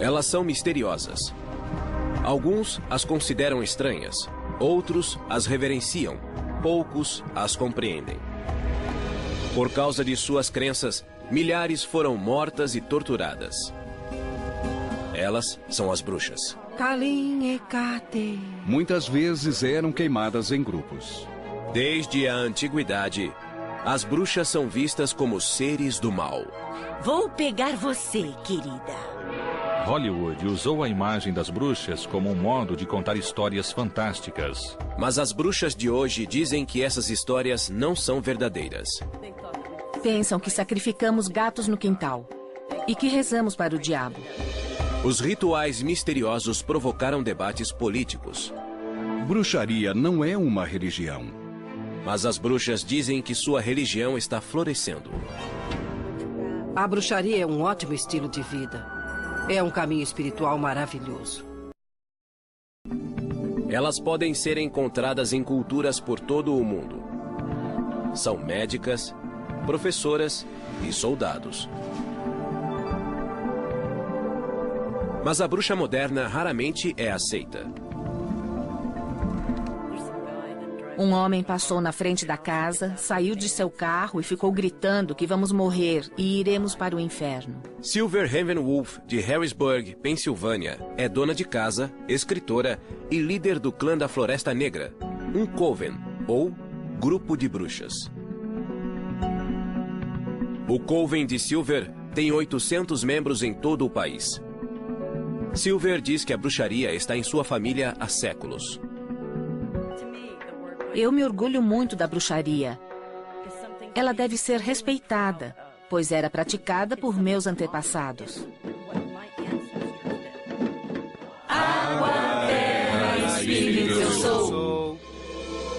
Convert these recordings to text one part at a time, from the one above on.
Elas são misteriosas. Alguns as consideram estranhas, outros as reverenciam, poucos as compreendem. Por causa de suas crenças, milhares foram mortas e torturadas. Elas são as bruxas. Muitas vezes eram queimadas em grupos. Desde a antiguidade, as bruxas são vistas como seres do mal. Vou pegar você, querida. Hollywood usou a imagem das bruxas como um modo de contar histórias fantásticas. Mas as bruxas de hoje dizem que essas histórias não são verdadeiras. Pensam que sacrificamos gatos no quintal e que rezamos para o diabo. Os rituais misteriosos provocaram debates políticos. Bruxaria não é uma religião. Mas as bruxas dizem que sua religião está florescendo. A bruxaria é um ótimo estilo de vida. É um caminho espiritual maravilhoso. Elas podem ser encontradas em culturas por todo o mundo. São médicas, professoras e soldados. Mas a bruxa moderna raramente é aceita. Um homem passou na frente da casa, saiu de seu carro e ficou gritando que vamos morrer e iremos para o inferno. Silver Ravenwolf, de Harrisburg, Pensilvânia, é dona de casa, escritora e líder do clã da Floresta Negra, um coven, ou grupo de bruxas. O coven de Silver tem 800 membros em todo o país. Silver diz que a bruxaria está em sua família há séculos. Eu me orgulho muito da bruxaria. Ela deve ser respeitada, pois era praticada por meus antepassados. Água, terra, espírito eu sou.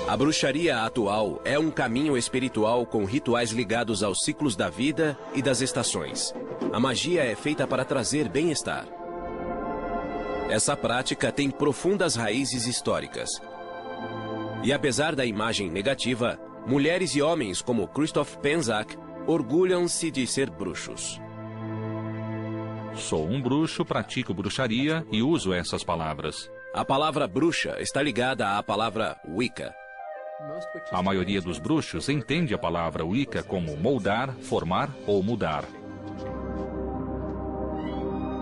A bruxaria atual é um caminho espiritual com rituais ligados aos ciclos da vida e das estações. A magia é feita para trazer bem-estar. Essa prática tem profundas raízes históricas. E apesar da imagem negativa, mulheres e homens como Christoph Penczak orgulham-se de ser bruxos. Sou um bruxo, pratico bruxaria e uso essas palavras. A palavra bruxa está ligada à palavra Wicca. A maioria dos bruxos entende a palavra Wicca como moldar, formar ou mudar.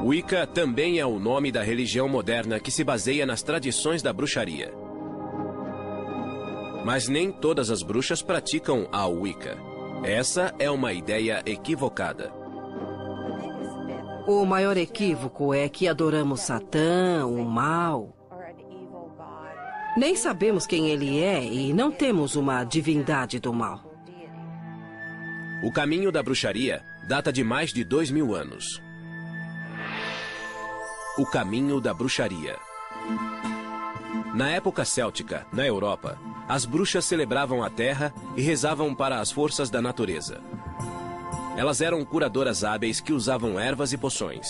Wicca também é o nome da religião moderna que se baseia nas tradições da bruxaria. Mas nem todas as bruxas praticam a Wicca. Essa é uma ideia equivocada. O maior equívoco é que adoramos Satã, o mal. Nem sabemos quem ele é e não temos uma divindade do mal. O caminho da bruxaria data de mais de 2000 anos. O caminho da bruxaria. Na época céltica, na Europa, as bruxas celebravam a terra e rezavam para as forças da natureza. Elas eram curadoras hábeis que usavam ervas e poções.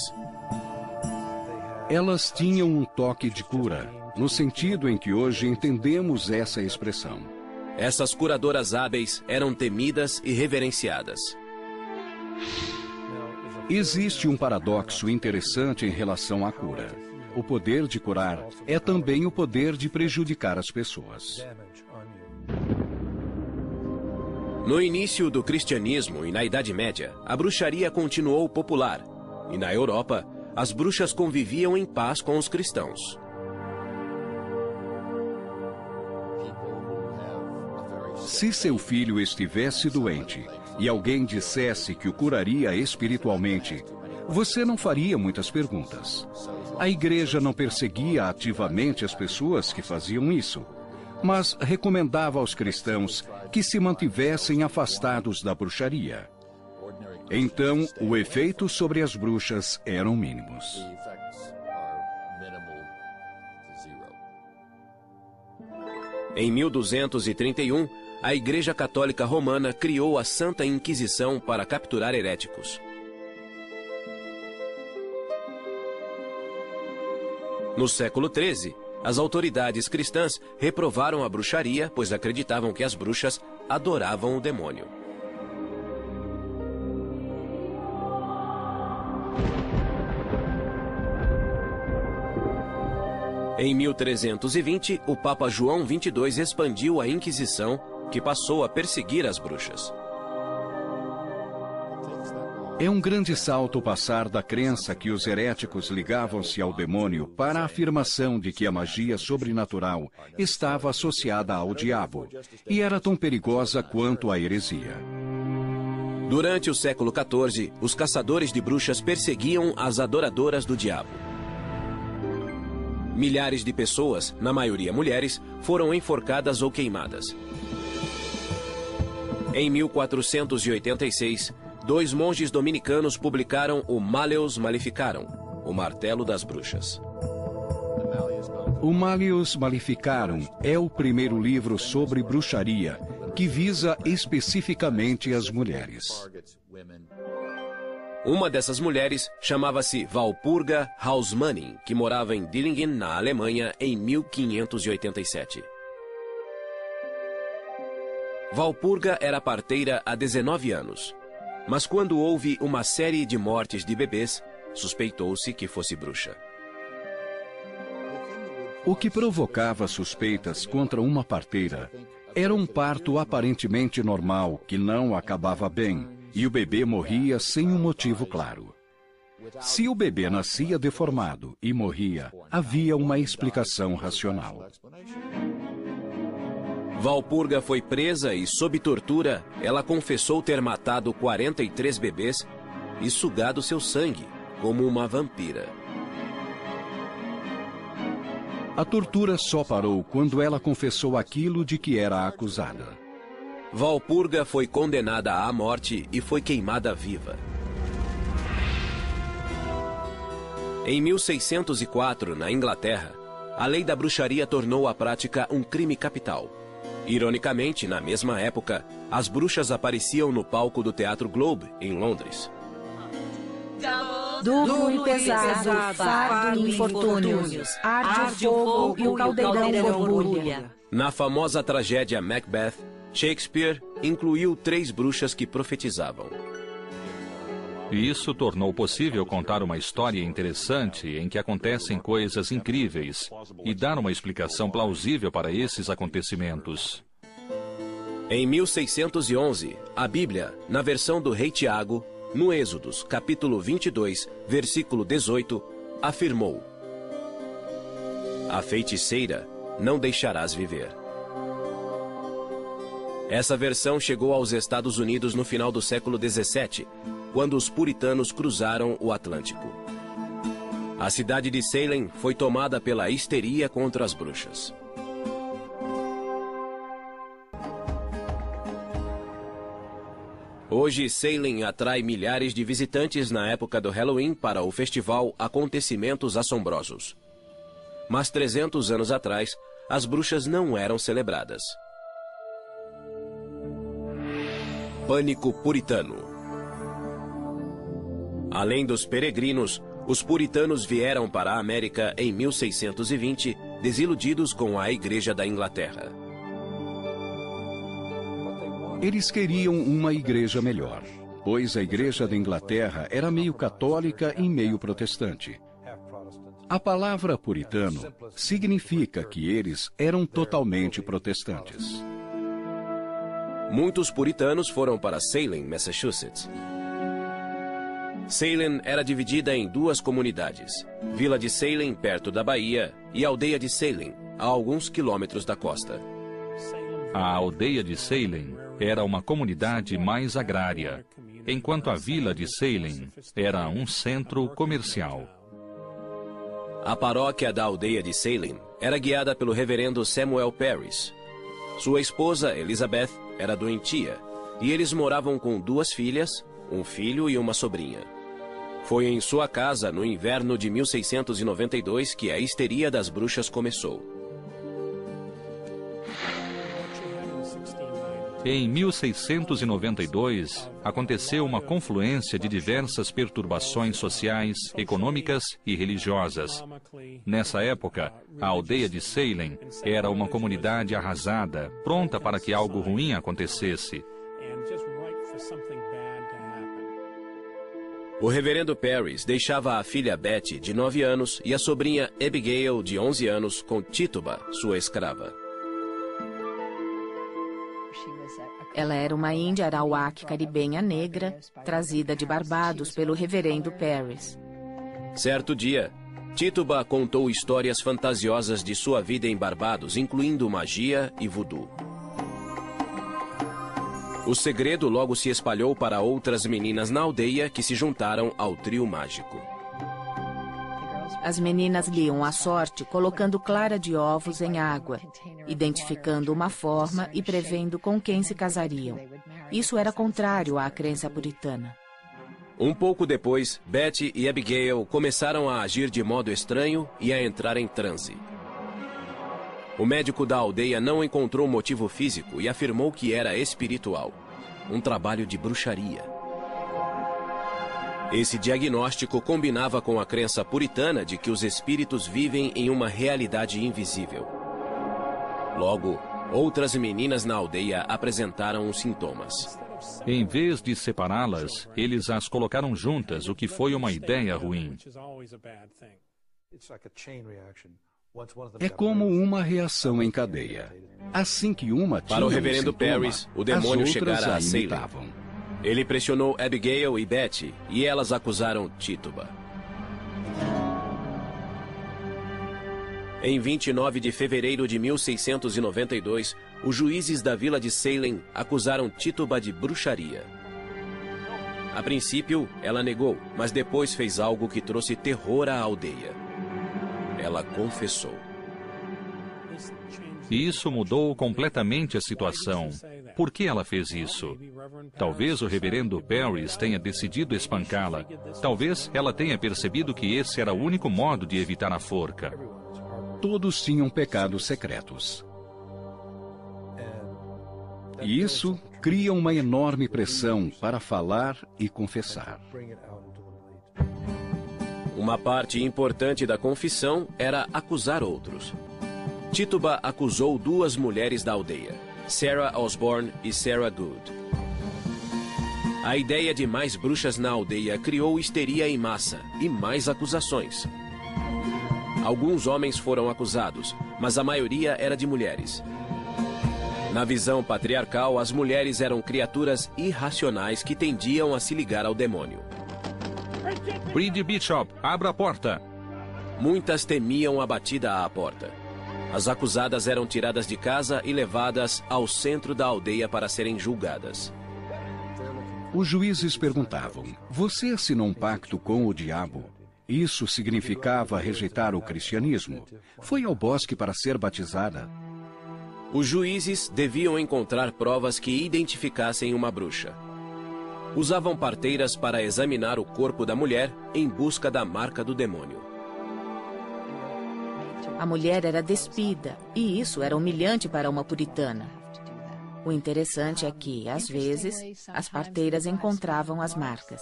Elas tinham um toque de cura, no sentido em que hoje entendemos essa expressão. Essas curadoras hábeis eram temidas e reverenciadas. Existe um paradoxo interessante em relação à cura. O poder de curar é também o poder de prejudicar as pessoas. No início do cristianismo e na Idade Média, a bruxaria continuou popular. E na Europa, as bruxas conviviam em paz com os cristãos. Se seu filho estivesse doente e alguém dissesse que o curaria espiritualmente, você não faria muitas perguntas. A igreja não perseguia ativamente as pessoas que faziam isso, mas recomendava aos cristãos que se mantivessem afastados da bruxaria. Então, o efeito sobre as bruxas eram mínimos. Em 1231, a Igreja Católica Romana criou a Santa Inquisição para capturar heréticos. No século XIII, as autoridades cristãs reprovaram a bruxaria, pois acreditavam que as bruxas adoravam o demônio. Em 1320, o Papa João XXII expandiu a Inquisição, que passou a perseguir as bruxas. É um grande salto passar da crença que os heréticos ligavam-se ao demônio para a afirmação de que a magia sobrenatural estava associada ao diabo e era tão perigosa quanto a heresia. Durante o século XIV, os caçadores de bruxas perseguiam as adoradoras do diabo. Milhares de pessoas, na maioria mulheres, foram enforcadas ou queimadas. Em 1486, 2 monges dominicanos publicaram o Malleus Maleficarum, o martelo das bruxas. O Malleus Maleficarum é o primeiro livro sobre bruxaria que visa especificamente as mulheres. Uma dessas mulheres chamava-se Walpurga Hausmann, que morava em Dillingen, na Alemanha, em 1587. Walpurga era parteira há 19 anos. Mas quando houve uma série de mortes de bebês, suspeitou-se que fosse bruxa. O que provocava suspeitas contra uma parteira era um parto aparentemente normal que não acabava bem e o bebê morria sem um motivo claro. Se o bebê nascia deformado e morria, havia uma explicação racional. Walpurga foi presa e, sob tortura, ela confessou ter matado 43 bebês e sugado seu sangue, como uma vampira. A tortura só parou quando ela confessou aquilo de que era acusada. Walpurga foi condenada à morte e foi queimada viva. Em 1604, na Inglaterra, a lei da bruxaria tornou a prática um crime capital. Ironicamente, na mesma época, as bruxas apareciam no palco do Teatro Globe, em Londres. Duplo e pesado, fardo e infortúnios, arde o fogo e o caldeirão borbulha. Na famosa tragédia Macbeth, Shakespeare incluiu 3 bruxas que profetizavam. E isso tornou possível contar uma história interessante em que acontecem coisas incríveis e dar uma explicação plausível para esses acontecimentos. Em 1611, a Bíblia, na versão do rei Tiago, no Êxodos, capítulo 22, versículo 18, afirmou: "A feiticeira não deixarás viver." Essa versão chegou aos Estados Unidos no final do século XVII, quando os puritanos cruzaram o Atlântico. A cidade de Salem foi tomada pela histeria contra as bruxas. Hoje, Salem atrai milhares de visitantes na época do Halloween para o festival Acontecimentos Assombrosos. Mas 300 anos atrás, as bruxas não eram celebradas. Pânico puritano. Além dos peregrinos, os puritanos vieram para a América em 1620, desiludidos com a Igreja da Inglaterra. Eles queriam uma igreja melhor, pois a Igreja da Inglaterra era meio católica e meio protestante. A palavra puritano significa que eles eram totalmente protestantes. Muitos puritanos foram para Salem, Massachusetts. Salem era dividida em 2 comunidades: Vila de Salem, perto da Bahia, e Aldeia de Salem, a alguns quilômetros da costa. A aldeia de Salem era uma comunidade mais agrária, enquanto a vila de Salem era um centro comercial. A paróquia da aldeia de Salem era guiada pelo reverendo Samuel Parris. Sua esposa, Elizabeth, era doentia, e eles moravam com 2 filhas, um filho e uma sobrinha. Foi em sua casa, no inverno de 1692, que a histeria das bruxas começou. Em 1692, aconteceu uma confluência de diversas perturbações sociais, econômicas e religiosas. Nessa época, a aldeia de Salem era uma comunidade arrasada, pronta para que algo ruim acontecesse. O reverendo Parris deixava a filha Betty, de 9 anos, e a sobrinha Abigail, de 11 anos, com Tituba, sua escrava. Ela era uma índia arawak caribenha negra, trazida de Barbados pelo reverendo Parris. Certo dia, Tituba contou histórias fantasiosas de sua vida em Barbados, incluindo magia e voodoo. O segredo logo se espalhou para outras meninas na aldeia que se juntaram ao trio mágico. As meninas liam a sorte colocando clara de ovos em água, identificando uma forma e prevendo com quem se casariam. Isso era contrário à crença puritana. Um pouco depois, Betty e Abigail começaram a agir de modo estranho e a entrar em transe. O médico da aldeia não encontrou motivo físico e afirmou que era espiritual, um trabalho de bruxaria. Esse diagnóstico combinava com a crença puritana de que os espíritos vivem em uma realidade invisível. Logo, outras meninas na aldeia apresentaram os sintomas. Em vez de separá-las, eles as colocaram juntas, o que foi uma ideia ruim. É como uma reação em cadeia. Assim que uma tinha Para o reverendo sintoma, Parris, o demônio as outras chegara a Salem. imitavam. Ele pressionou Abigail e Betty, e elas acusaram Tituba. Em 29 de fevereiro de 1692, os juízes da vila de Salem acusaram Tituba de bruxaria. A princípio, ela negou, mas depois fez algo que trouxe terror à aldeia. Ela confessou. E isso mudou completamente a situação. Por que ela fez isso? Talvez o reverendo Parris tenha decidido espancá-la. Talvez ela tenha percebido que esse era o único modo de evitar a forca. Todos tinham pecados secretos. E isso cria uma enorme pressão para falar e confessar. Uma parte importante da confissão era acusar outros. Tituba acusou 2 mulheres da aldeia, Sarah Osborne e Sarah Good. A ideia de mais bruxas na aldeia criou histeria em massa e mais acusações. Alguns homens foram acusados, mas a maioria era de mulheres. Na visão patriarcal, as mulheres eram criaturas irracionais que tendiam a se ligar ao demônio. Bride Bishop, abra a porta! Muitas temiam a batida à porta. As acusadas eram tiradas de casa e levadas ao centro da aldeia para serem julgadas. Os juízes perguntavam: você assinou um pacto com o diabo? Isso significava rejeitar o cristianismo? Foi ao bosque para ser batizada? Os juízes deviam encontrar provas que identificassem uma bruxa. Usavam parteiras para examinar o corpo da mulher em busca da marca do demônio. A mulher era despida, e isso era humilhante para uma puritana. O interessante é que, às vezes, as parteiras encontravam as marcas.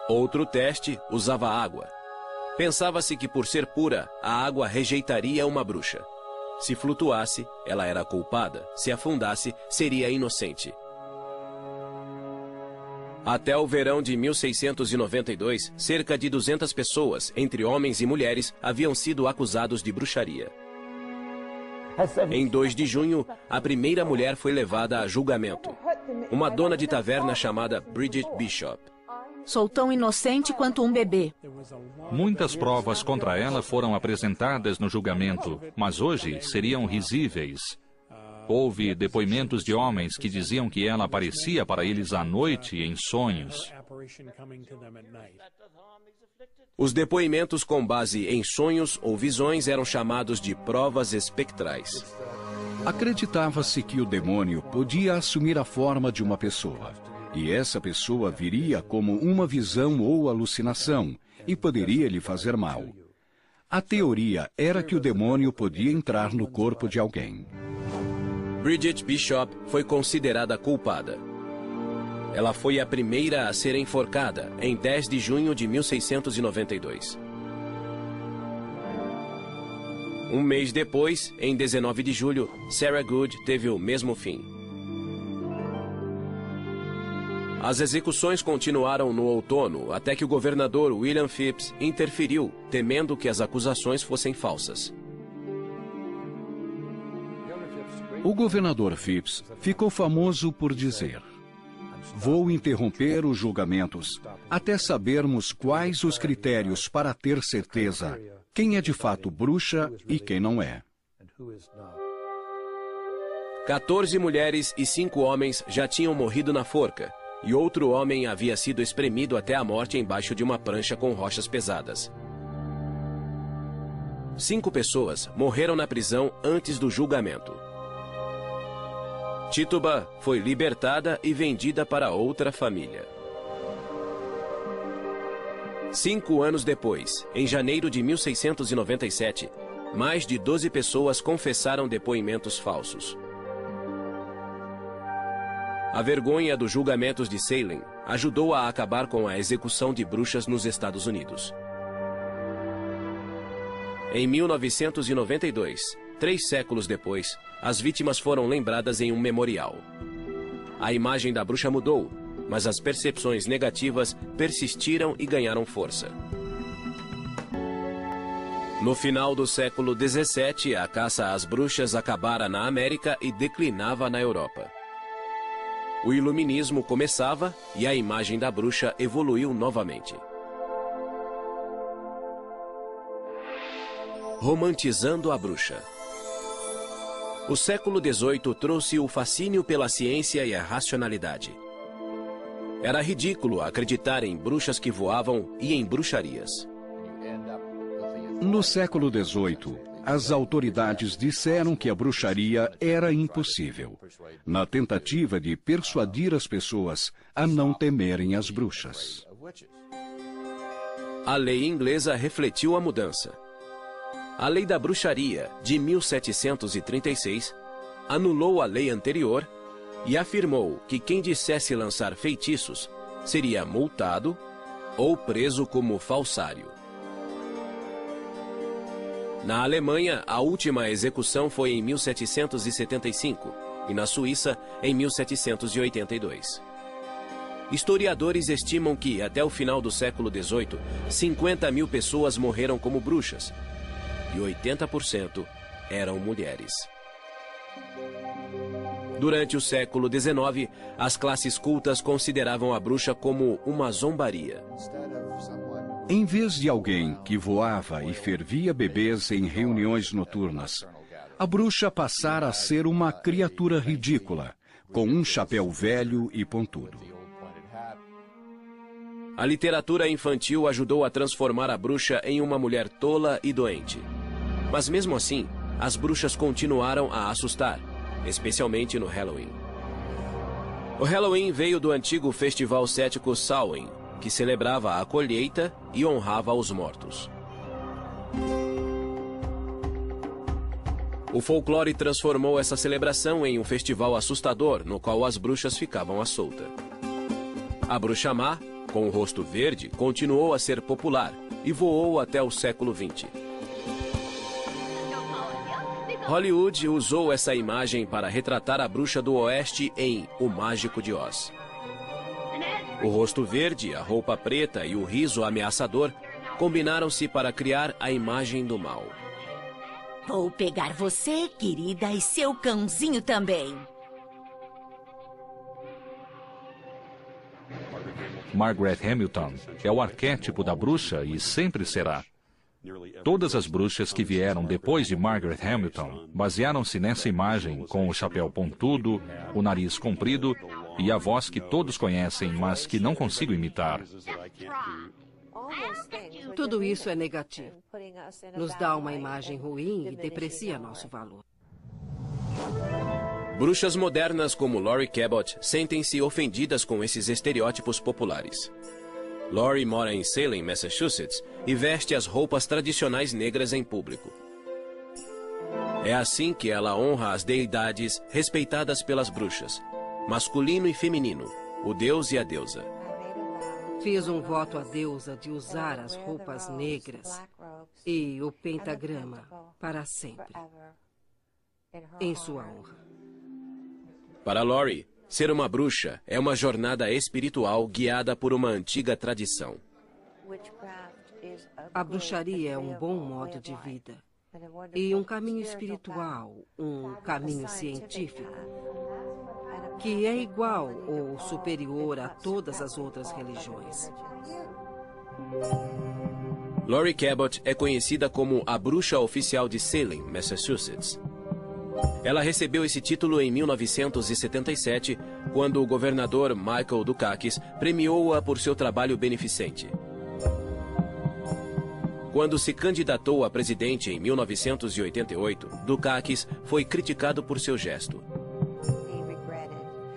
Outro teste usava água. Pensava-se que, por ser pura, a água rejeitaria uma bruxa. Se flutuasse, ela era culpada. Se afundasse, seria inocente. Até o verão de 1692, cerca de 200 pessoas, entre homens e mulheres, haviam sido acusados de bruxaria. Em 2 de junho, a primeira mulher foi levada a julgamento. Uma dona de taverna chamada Bridget Bishop. Sou tão inocente quanto um bebê. Muitas provas contra ela foram apresentadas no julgamento, mas hoje seriam risíveis. Houve depoimentos de homens que diziam que ela aparecia para eles à noite em sonhos. Os depoimentos com base em sonhos ou visões eram chamados de provas espectrais. Acreditava-se que o demônio podia assumir a forma de uma pessoa. E essa pessoa viria como uma visão ou alucinação e poderia lhe fazer mal. A teoria era que o demônio podia entrar no corpo de alguém. Bridget Bishop foi considerada culpada. Ela foi a primeira a ser enforcada em 10 de junho de 1692. Um mês depois, em 19 de julho, Sarah Good teve o mesmo fim. As execuções continuaram no outono até que o governador William Phips interferiu, temendo que as acusações fossem falsas. O governador Phips ficou famoso por dizer: "Vou interromper os julgamentos até sabermos quais os critérios para ter certeza quem é de fato bruxa e quem não é." 14 mulheres e 5 homens já tinham morrido na forca, e outro homem havia sido espremido até a morte embaixo de uma prancha com rochas pesadas. 5 pessoas morreram na prisão antes do julgamento. Tituba foi libertada e vendida para outra família. 5 anos depois, em janeiro de 1697, mais de 12 pessoas confessaram depoimentos falsos. A vergonha dos julgamentos de Salem ajudou a acabar com a execução de bruxas nos Estados Unidos. Em 1992, 3 séculos depois, as vítimas foram lembradas em um memorial. A imagem da bruxa mudou, mas as percepções negativas persistiram e ganharam força. No final do século XVII, a caça às bruxas acabara na América e declinava na Europa. O iluminismo começava e a imagem da bruxa evoluiu novamente. Romantizando a bruxa. O século XVIII trouxe o fascínio pela ciência e a racionalidade. Era ridículo acreditar em bruxas que voavam e em bruxarias. No século XVIII, as autoridades disseram que a bruxaria era impossível, na tentativa de persuadir as pessoas a não temerem as bruxas. A lei inglesa refletiu a mudança. A Lei da Bruxaria, de 1736, anulou a lei anterior e afirmou que quem dissesse lançar feitiços seria multado ou preso como falsário. Na Alemanha, a última execução foi em 1775 e na Suíça, em 1782. Historiadores estimam que, até o final do século XVIII, 50 mil pessoas morreram como bruxas e 80% eram mulheres. Durante o século XIX, as classes cultas consideravam a bruxa como uma zombaria. Em vez de alguém que voava e fervia bebês em reuniões noturnas, a bruxa passara a ser uma criatura ridícula, com um chapéu velho e pontudo. A literatura infantil ajudou a transformar a bruxa em uma mulher tola e doente. Mas mesmo assim, as bruxas continuaram a assustar, especialmente no Halloween. O Halloween veio do antigo festival cético Samhain, que celebrava a colheita e honrava os mortos. O folclore transformou essa celebração em um festival assustador, no qual as bruxas ficavam à solta. A bruxa má, com o rosto verde, continuou a ser popular e voou até o século XX. Hollywood usou essa imagem para retratar a bruxa do oeste em O Mágico de Oz. O rosto verde, a roupa preta e o riso ameaçador combinaram-se para criar a imagem do mal. Vou pegar você, querida, e seu cãozinho também. Margaret Hamilton é o arquétipo da bruxa e sempre será. Todas as bruxas que vieram depois de Margaret Hamilton basearam-se nessa imagem, com o chapéu pontudo, o nariz comprido e a voz que todos conhecem, mas que não consigo imitar. Tudo isso é negativo. Nos dá uma imagem ruim e deprecia nosso valor. Bruxas modernas como Laurie Cabot sentem-se ofendidas com esses estereótipos populares. Laurie mora em Salem, Massachusetts, e veste as roupas tradicionais negras em público. É assim que ela honra as deidades respeitadas pelas bruxas, masculino e feminino, o deus e a deusa. Fiz um voto à deusa de usar as roupas negras e o pentagrama para sempre, em sua honra. Para Laurie, Ser uma bruxa é uma jornada espiritual guiada por uma antiga tradição. A bruxaria é um bom modo de vida e um caminho espiritual, um caminho científico, que é igual ou superior a todas as outras religiões. Laurie Cabot é conhecida como a bruxa oficial de Salem, Massachusetts. Ela recebeu esse título em 1977, quando o governador Michael Dukakis premiou-a por seu trabalho beneficente. Quando se candidatou a presidente em 1988, Dukakis foi criticado por seu gesto.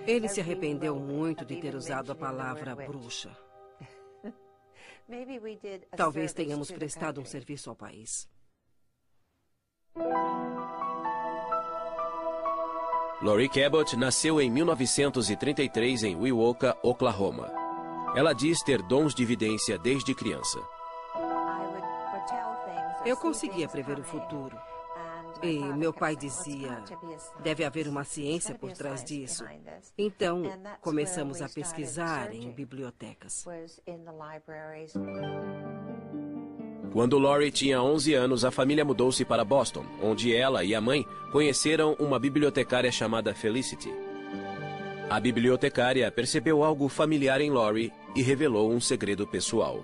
Ele se arrependeu muito de ter usado a palavra bruxa. Talvez tenhamos prestado um serviço ao país. Laurie Cabot nasceu em 1933 em Wewoka, Oklahoma. Ela diz ter dons de vidência desde criança. Eu conseguia prever o futuro. E meu pai dizia, deve haver uma ciência por trás disso. Então, começamos a pesquisar em bibliotecas. Quando Laurie tinha 11 anos, a família mudou-se para Boston, onde ela e a mãe conheceram uma bibliotecária chamada Felicity. A bibliotecária percebeu algo familiar em Laurie e revelou um segredo pessoal.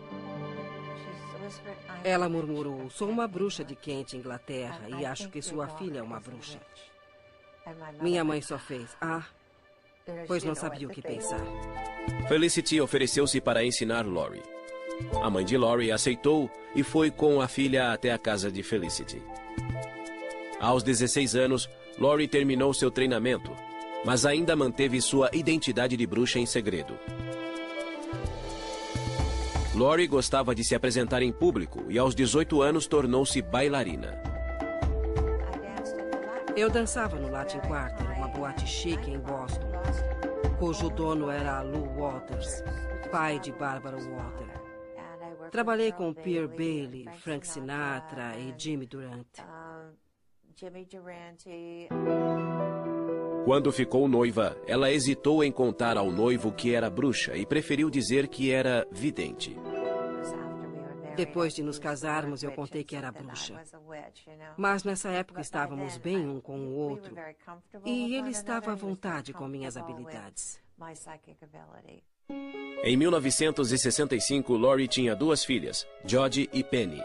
Ela murmurou, sou uma bruxa de Kent, Inglaterra, e acho que sua filha é uma bruxa. Minha mãe só fez, pois não sabia o que pensar. Felicity ofereceu-se para ensinar Laurie. A mãe de Laurie aceitou e foi com a filha até a casa de Felicity. Aos 16 anos, Laurie terminou seu treinamento, mas ainda manteve sua identidade de bruxa em segredo. Laurie gostava de se apresentar em público e aos 18 anos tornou-se bailarina. Eu dançava no Latin Quarter, uma boate chique em Boston, cujo dono era Lou Walters, pai de Barbara Walters. Trabalhei com Pierre Bailey, Frank Sinatra e Jimmy Durante. Quando ficou noiva, ela hesitou em contar ao noivo que era bruxa e preferiu dizer que era vidente. Depois de nos casarmos, eu contei que era bruxa. Mas nessa época estávamos bem um com o outro e ele estava à vontade com minhas habilidades. Em 1965, Laurie tinha 2 filhas, Jodie e Penny.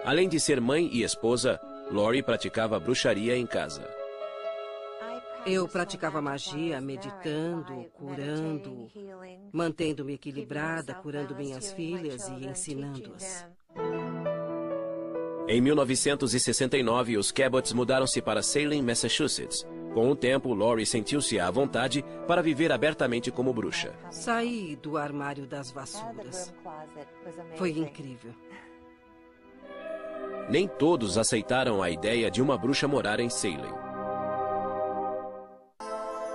Além de ser mãe e esposa, Laurie praticava bruxaria em casa. Eu praticava magia, meditando, curando, mantendo-me equilibrada, curando minhas filhas e ensinando-as. Em 1969, os Cabots mudaram-se para Salem, Massachusetts. Com o tempo, Laurie sentiu-se à vontade para viver abertamente como bruxa. Saí do armário das vassouras. Foi incrível. Nem todos aceitaram a ideia de uma bruxa morar em Salem.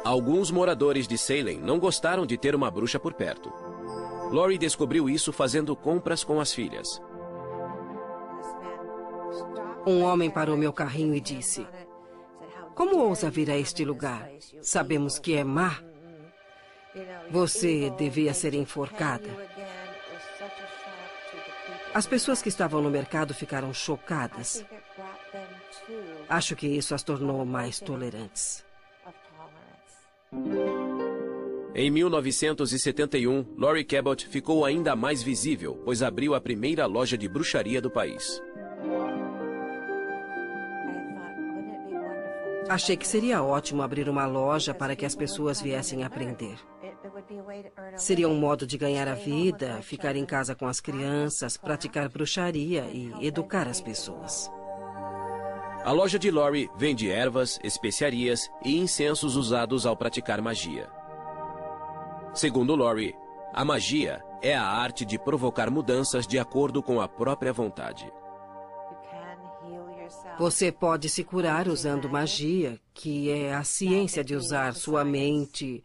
Alguns moradores de Salem não gostaram de ter uma bruxa por perto. Laurie descobriu isso fazendo compras com as filhas. Um homem parou meu carrinho e disse, como ousa vir a este lugar? Sabemos que é má. Você devia ser enforcada. As pessoas que estavam no mercado ficaram chocadas. Acho que isso as tornou mais tolerantes. Em 1971, Laurie Cabot ficou ainda mais visível, pois abriu a primeira loja de bruxaria do país. Achei que seria ótimo abrir uma loja para que as pessoas viessem aprender. Seria um modo de ganhar a vida, ficar em casa com as crianças, praticar bruxaria e educar as pessoas. A loja de Laurie vende ervas, especiarias e incensos usados ao praticar magia. Segundo Laurie, a magia é a arte de provocar mudanças de acordo com a própria vontade. Você pode se curar usando magia, que é a ciência de usar sua mente,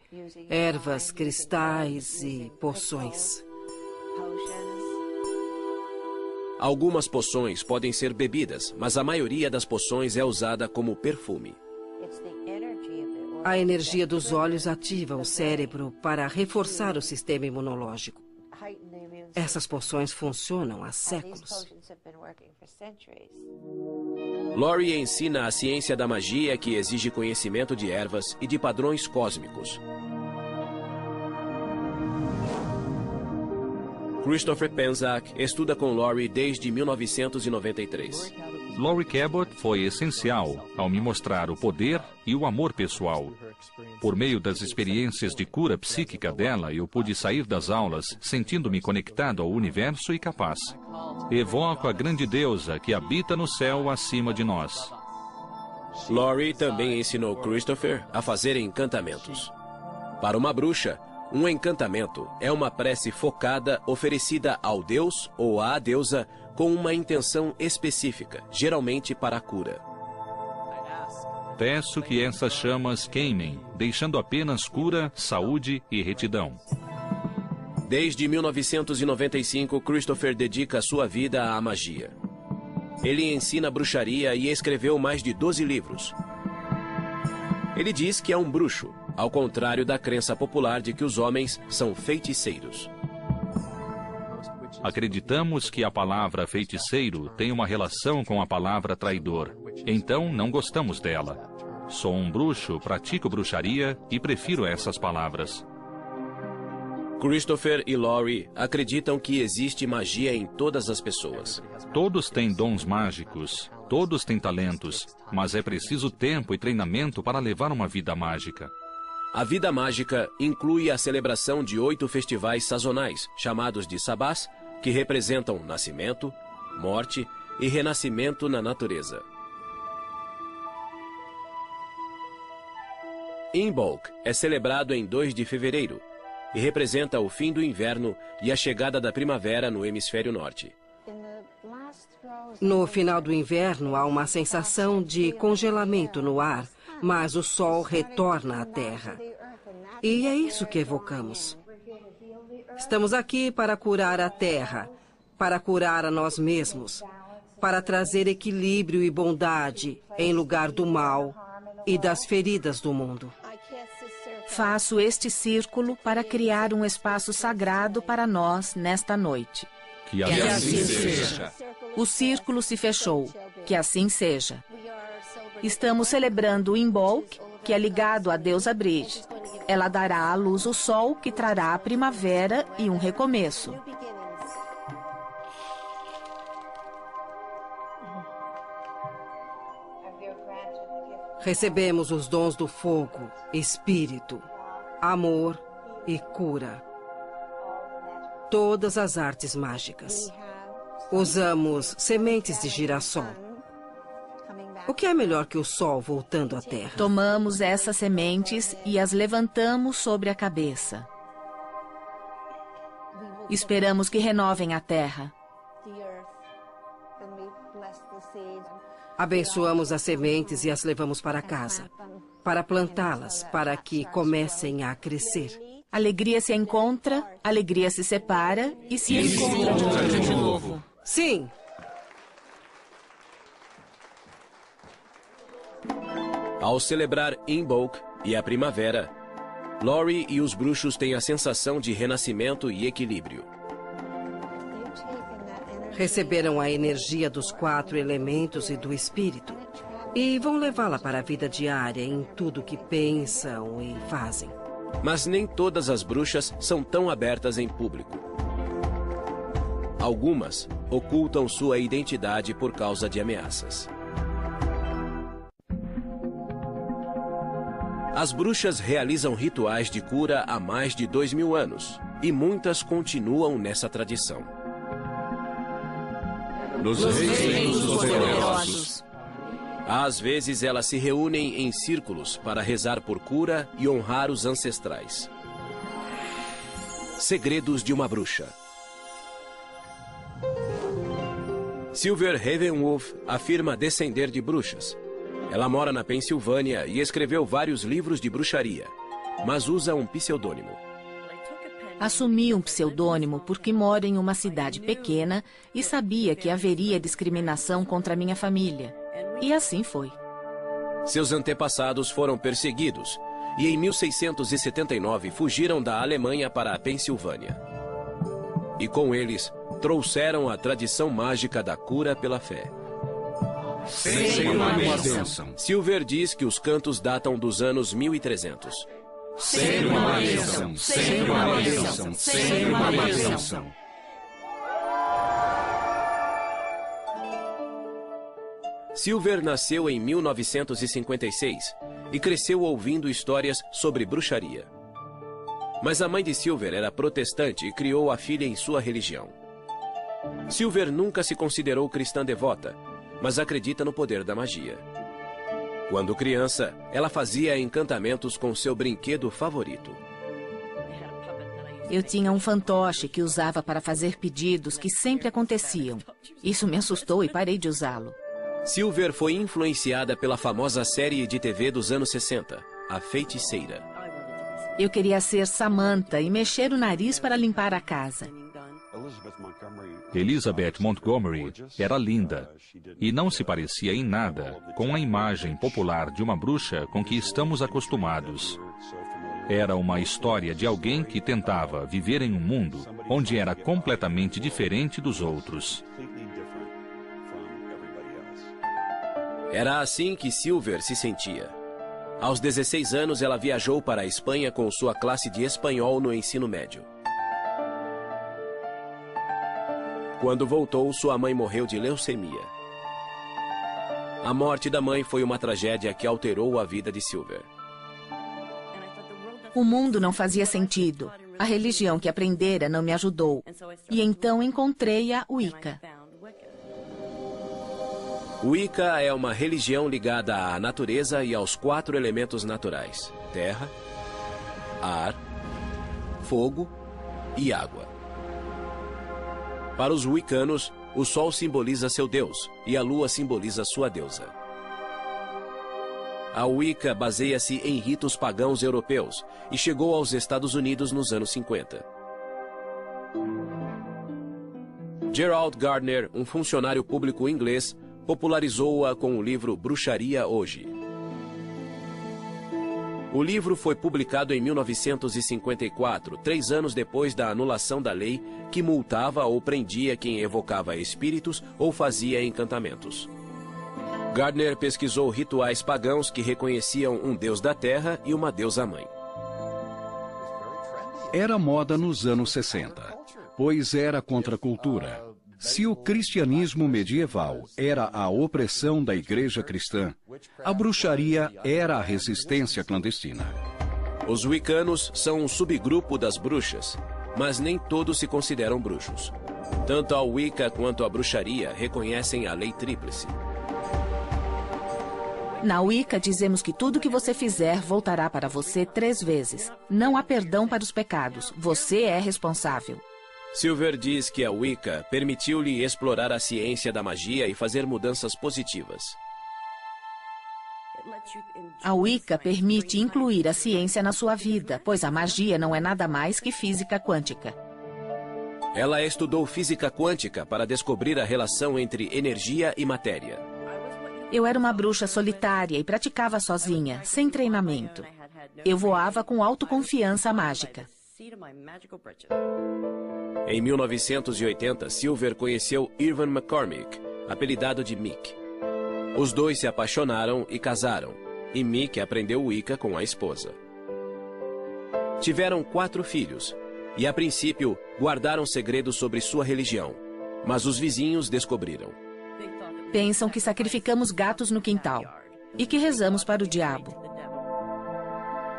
ervas, cristais e poções. Algumas poções podem ser bebidas, mas a maioria das poções é usada como perfume. A energia dos olhos ativa o cérebro para reforçar o sistema imunológico. Essas poções funcionam há séculos. Laurie ensina a ciência da magia que exige conhecimento de ervas e de padrões cósmicos. Christopher Penczak estuda com Laurie desde 1993. Laurie Cabot foi essencial ao me mostrar o poder e o amor pessoal. Por meio das experiências de cura psíquica dela, eu pude sair das aulas sentindo-me conectado ao universo e capaz. Evoco a grande deusa que habita no céu acima de nós. Laurie também ensinou Christopher a fazer encantamentos. Para uma bruxa, um encantamento é uma prece focada oferecida ao deus ou à deusa com uma intenção específica, geralmente para a cura. Peço que essas chamas queimem, deixando apenas cura, saúde e retidão. Desde 1995, Christopher dedica sua vida à magia. Ele ensina bruxaria e escreveu mais de 12 livros. Ele diz que é um bruxo, ao contrário da crença popular de que os homens são feiticeiros. Acreditamos que a palavra feiticeiro tem uma relação com a palavra traidor. Então, não gostamos dela. Sou um bruxo, pratico bruxaria e prefiro essas palavras. Christopher e Laurie acreditam que existe magia em todas as pessoas. Todos têm dons mágicos, todos têm talentos, mas é preciso tempo e treinamento para levar uma vida mágica. A vida mágica inclui a celebração de 8 festivais sazonais, chamados de sabás, que representam nascimento, morte e renascimento na natureza. Imbolc é celebrado em 2 de fevereiro e representa o fim do inverno e a chegada da primavera no hemisfério norte. No final do inverno, há uma sensação de congelamento no ar, mas o sol retorna à Terra. E é isso que evocamos. Estamos aqui para curar a Terra, para curar a nós mesmos, para trazer equilíbrio e bondade em lugar do mal e das feridas do mundo. Faço este círculo para criar um espaço sagrado para nós nesta noite. Que assim seja. O círculo se fechou. Que assim seja. Estamos celebrando o Imbolc, que é ligado à deusa Bridge. Ela dará à luz o sol, que trará a primavera e um recomeço. Recebemos os dons do fogo, espírito, amor e cura. Todas as artes mágicas. Usamos sementes de girassol. O que é melhor que o sol voltando à terra? Tomamos essas sementes e as levantamos sobre a cabeça. Esperamos que renovem a terra. Abençoamos as sementes e as levamos para casa, para plantá-las, para que comecem a crescer. Alegria se encontra, alegria se separa e se encontra de novo. Sim! Ao celebrar Imbolc e a primavera, Laurie e os bruxos têm a sensação de renascimento e equilíbrio. Receberam a energia dos 4 elementos e do espírito e vão levá-la para a vida diária em tudo que pensam e fazem. Mas nem todas as bruxas são tão abertas em público. Algumas ocultam sua identidade por causa de ameaças. As bruxas realizam rituais de cura há mais de 2000 anos e muitas continuam nessa tradição. Nos reinos dos poderosos. Às vezes elas se reúnem em círculos para rezar por cura e honrar os ancestrais. Segredos de uma bruxa. Silver Ravenwolf afirma descender de bruxas. Ela mora na Pensilvânia e escreveu vários livros de bruxaria, mas usa um pseudônimo. Assumi um pseudônimo porque moro em uma cidade pequena e sabia que haveria discriminação contra minha família. E assim foi. Seus antepassados foram perseguidos e em 1679 fugiram da Alemanha para a Pensilvânia. E com eles, trouxeram a tradição mágica da cura pela fé. Sem uma bênção. Silver diz que os cantos datam dos anos 1300. Sem uma bênção. Sem uma bênção. Sem uma bênção. Silver nasceu em 1956 e cresceu ouvindo histórias sobre bruxaria. Mas a mãe de Silver era protestante e criou a filha em sua religião. Silver nunca se considerou cristã devota, mas acredita no poder da magia. Quando criança, ela fazia encantamentos com seu brinquedo favorito. Eu tinha um fantoche que usava para fazer pedidos que sempre aconteciam. Isso me assustou e parei de usá-lo. Silver foi influenciada pela famosa série de TV dos anos 60, A Feiticeira. Eu queria ser Samantha e mexer o nariz para limpar a casa. Elizabeth Montgomery era linda e não se parecia em nada com a imagem popular de uma bruxa com que estamos acostumados. Era uma história de alguém que tentava viver em um mundo onde era completamente diferente dos outros. Era assim que Silver se sentia. Aos 16 anos, ela viajou para a Espanha com sua classe de espanhol no ensino médio. Quando voltou, sua mãe morreu de leucemia. A morte da mãe foi uma tragédia que alterou a vida de Silver. O mundo não fazia sentido. A religião que aprendera não me ajudou. E então encontrei a Wicca. Wicca é uma religião ligada à natureza e aos 4 elementos naturais: terra, ar, fogo e água. Para os wiccanos, o sol simboliza seu deus e a lua simboliza sua deusa. A Wicca baseia-se em ritos pagãos europeus e chegou aos Estados Unidos nos anos 50. Gerald Gardner, um funcionário público inglês, popularizou-a com o livro Bruxaria Hoje. O livro foi publicado em 1954, 3 anos depois da anulação da lei que multava ou prendia quem evocava espíritos ou fazia encantamentos. Gardner pesquisou rituais pagãos que reconheciam um deus da terra e uma deusa-mãe. Era moda nos anos 60, pois era contra a cultura. Se o cristianismo medieval era a opressão da igreja cristã, a bruxaria era a resistência clandestina. Os wiccanos são um subgrupo das bruxas, mas nem todos se consideram bruxos. Tanto a Wicca quanto a bruxaria reconhecem a lei tríplice. Na Wicca dizemos que tudo que você fizer voltará para você 3 vezes. Não há perdão para os pecados. Você é responsável. Silver diz que a Wicca permitiu-lhe explorar a ciência da magia e fazer mudanças positivas. A Wicca permite incluir a ciência na sua vida, pois a magia não é nada mais que física quântica. Ela estudou física quântica para descobrir a relação entre energia e matéria. Eu era uma bruxa solitária e praticava sozinha, sem treinamento. Eu voava com autoconfiança mágica. Em 1980, Silver conheceu Irvin McCormick, apelidado de Mick. Os dois se apaixonaram e casaram, e Mick aprendeu Wicca com a esposa. Tiveram 4 filhos, e a princípio guardaram segredos sobre sua religião, mas os vizinhos descobriram. Pensam que sacrificamos gatos no quintal e que rezamos para o diabo.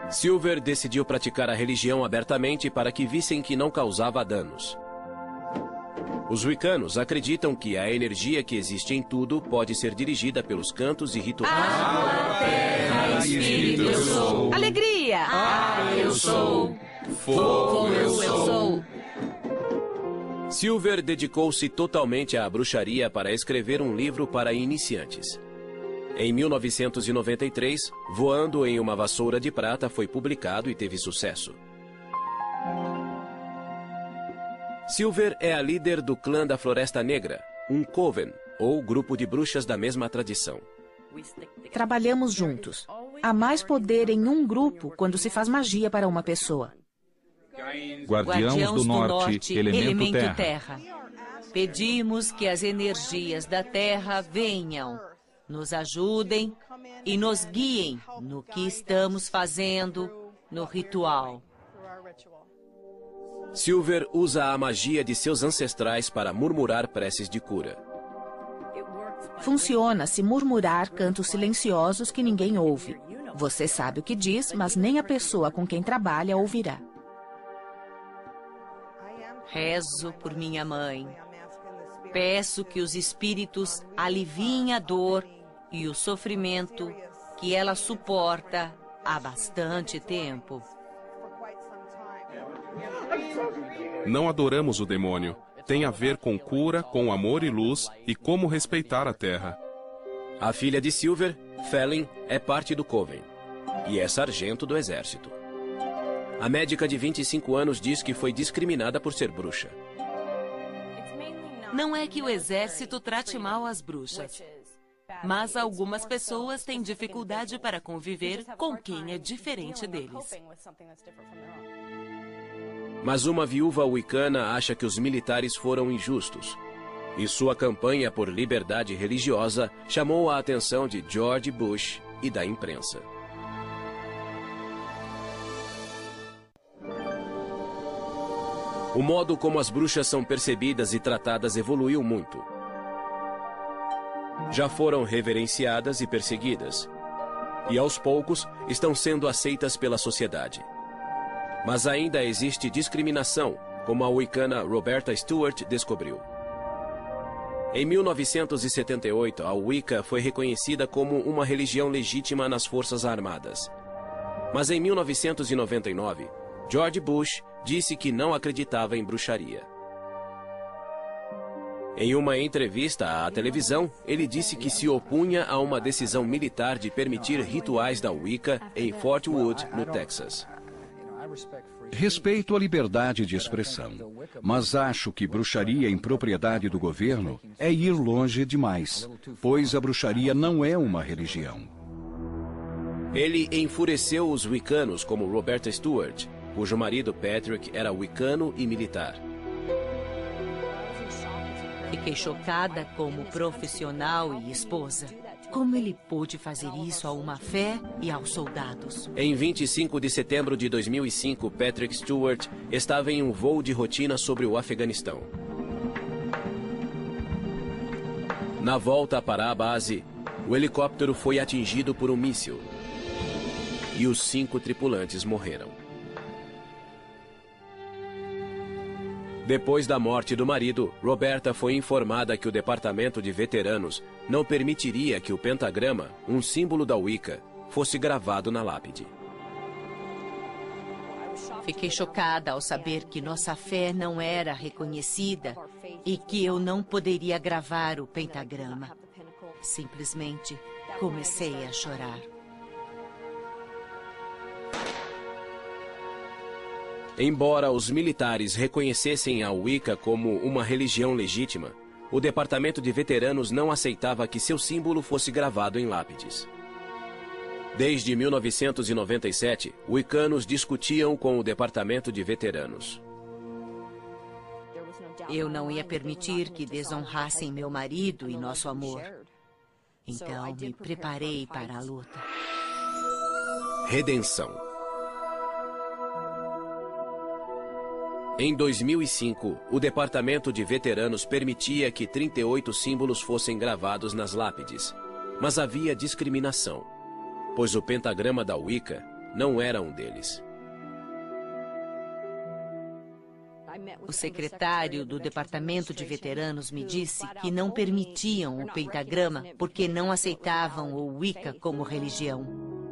Silver decidiu praticar a religião abertamente para que vissem que não causava danos. Os wiccanos acreditam que a energia que existe em tudo pode ser dirigida pelos cantos e rituais. Água, terra, espírito, eu sou. Alegria! Ar, eu sou. Fogo, eu sou. Silver dedicou-se totalmente à bruxaria para escrever um livro para iniciantes. Em 1993, Voando em uma Vassoura de Prata foi publicado e teve sucesso. Silver é a líder do clã da Floresta Negra, um coven, ou grupo de bruxas da mesma tradição. Trabalhamos juntos. Há mais poder em um grupo quando se faz magia para uma pessoa. Guardiãos do Norte, elemento terra. Pedimos que as energias da Terra venham, nos ajudem e nos guiem no que estamos fazendo no ritual. Silver usa a magia de seus ancestrais para murmurar preces de cura. Funciona se murmurar cantos silenciosos que ninguém ouve. Você sabe o que diz, mas nem a pessoa com quem trabalha ouvirá. Rezo por minha mãe. Peço que os espíritos aliviem a dor e o sofrimento que ela suporta há bastante tempo. Não adoramos o demônio. Tem a ver com cura, com amor e luz e como respeitar a Terra. A filha de Silver, Fallin, é parte do Coven e é sargento do exército. A médica de 25 anos diz que foi discriminada por ser bruxa. Não é que o exército trate mal as bruxas, mas algumas pessoas têm dificuldade para conviver com quem é diferente deles. Mas uma viúva wicana acha que os militares foram injustos. E sua campanha por liberdade religiosa chamou a atenção de George Bush e da imprensa. O modo como as bruxas são percebidas e tratadas evoluiu muito. Já foram reverenciadas e perseguidas. E aos poucos estão sendo aceitas pela sociedade. Mas ainda existe discriminação, como a wicana Roberta Stewart descobriu. Em 1978, a Wicca foi reconhecida como uma religião legítima nas Forças Armadas. Mas em 1999, George Bush disse que não acreditava em bruxaria. Em uma entrevista à televisão, ele disse que se opunha a uma decisão militar de permitir rituais da Wicca em Fort Wood, no Texas. Respeito à liberdade de expressão, mas acho que bruxaria em propriedade do governo é ir longe demais, pois a bruxaria não é uma religião. Ele enfureceu os wiccanos como Roberta Stewart, cujo marido Patrick era wicano e militar. Fiquei chocada como profissional e esposa. Como ele pôde fazer isso a uma fé e aos soldados? Em 25 de setembro de 2005, Patrick Stewart estava em um voo de rotina sobre o Afeganistão. Na volta para a base, o helicóptero foi atingido por um míssil. E os 5 tripulantes morreram. Depois da morte do marido, Roberta foi informada que o departamento de veteranos não permitiria que o pentagrama, um símbolo da Wicca, fosse gravado na lápide. Fiquei chocada ao saber que nossa fé não era reconhecida e que eu não poderia gravar o pentagrama. Simplesmente comecei a chorar. Embora os militares reconhecessem a Wicca como uma religião legítima, o departamento de veteranos não aceitava que seu símbolo fosse gravado em lápides. Desde 1997, wiccanos discutiam com o departamento de veteranos. Eu não ia permitir que desonrassem meu marido e nosso amor. Então me preparei para a luta. Redenção. Em 2005, o Departamento de Veteranos permitia que 38 símbolos fossem gravados nas lápides. Mas havia discriminação, pois o pentagrama da Wicca não era um deles. O secretário do Departamento de Veteranos me disse que não permitiam o pentagrama porque não aceitavam o Wicca como religião.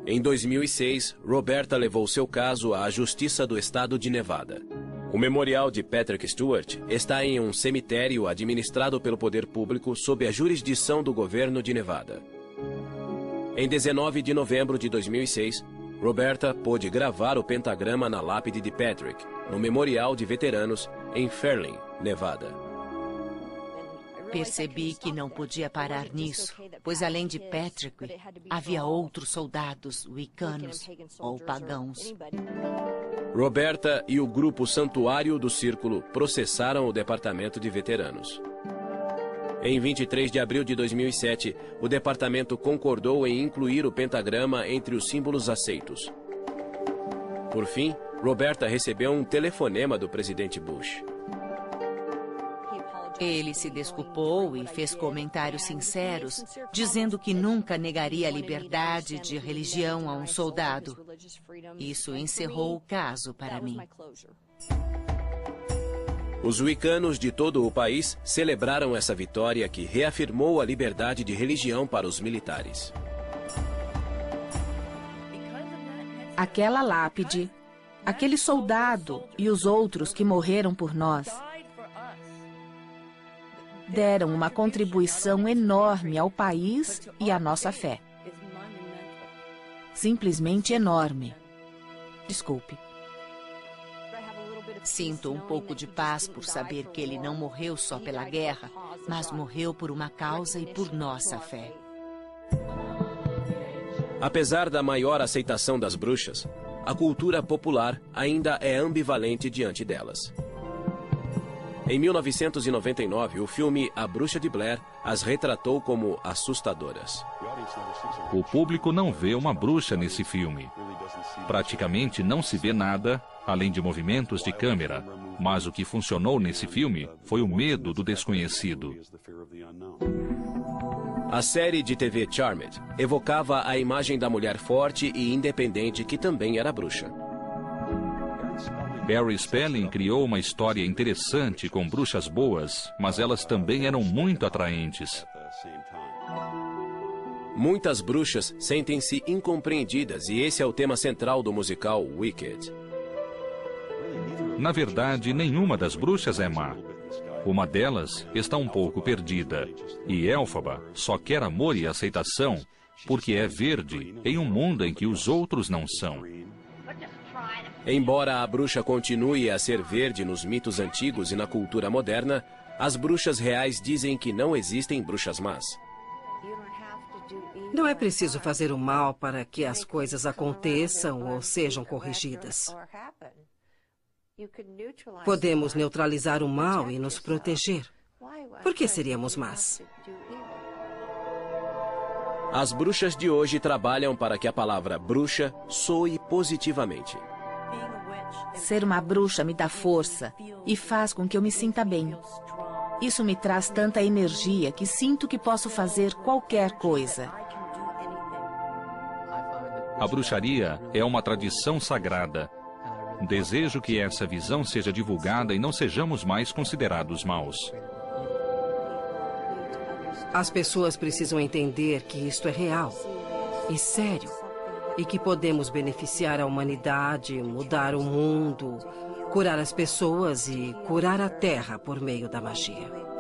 Em 2006, Roberta levou seu caso à Justiça do Estado de Nevada. O memorial de Patrick Stewart está em um cemitério administrado pelo poder público sob a jurisdição do governo de Nevada. Em 19 de novembro de 2006, Roberta pôde gravar o pentagrama na lápide de Patrick, no memorial de veteranos em Fairlane, Nevada. Percebi que não podia parar nisso, pois além de Patrick, havia outros soldados wiccanos ou pagãos. Roberta e o grupo Santuário do Círculo processaram o Departamento de Veteranos. Em 23 de abril de 2007, o departamento concordou em incluir o pentagrama entre os símbolos aceitos. Por fim, Roberta recebeu um telefonema do presidente Bush. Ele se desculpou e fez comentários sinceros, dizendo que nunca negaria a liberdade de religião a um soldado. Isso encerrou o caso para mim. Os wiccanos de todo o país celebraram essa vitória que reafirmou a liberdade de religião para os militares. Aquela lápide, aquele soldado e os outros que morreram por nós deram uma contribuição enorme ao país e à nossa fé. Simplesmente enorme. Desculpe. Sinto um pouco de paz por saber que ele não morreu só pela guerra, mas morreu por uma causa e por nossa fé. Apesar da maior aceitação das bruxas, a cultura popular ainda é ambivalente diante delas. Em 1999, o filme A Bruxa de Blair as retratou como assustadoras. O público não vê uma bruxa nesse filme. Praticamente não se vê nada, além de movimentos de câmera. Mas o que funcionou nesse filme foi o medo do desconhecido. A série de TV Charmed evocava a imagem da mulher forte e independente que também era bruxa. Barry Spelling criou uma história interessante com bruxas boas, mas elas também eram muito atraentes. Muitas bruxas sentem-se incompreendidas e esse é o tema central do musical Wicked. Na verdade, nenhuma das bruxas é má. Uma delas está um pouco perdida, e Elphaba só quer amor e aceitação porque é verde em um mundo em que os outros não são. Embora a bruxa continue a ser verde nos mitos antigos e na cultura moderna, as bruxas reais dizem que não existem bruxas más. Não é preciso fazer o mal para que as coisas aconteçam ou sejam corrigidas. Podemos neutralizar o mal e nos proteger. Por que seríamos más? As bruxas de hoje trabalham para que a palavra bruxa soe positivamente. Ser uma bruxa me dá força e faz com que eu me sinta bem. Isso me traz tanta energia que sinto que posso fazer qualquer coisa. A bruxaria é uma tradição sagrada. Desejo que essa visão seja divulgada e não sejamos mais considerados maus. As pessoas precisam entender que isto é real e sério, e que podemos beneficiar a humanidade, mudar o mundo, curar as pessoas e curar a Terra por meio da magia.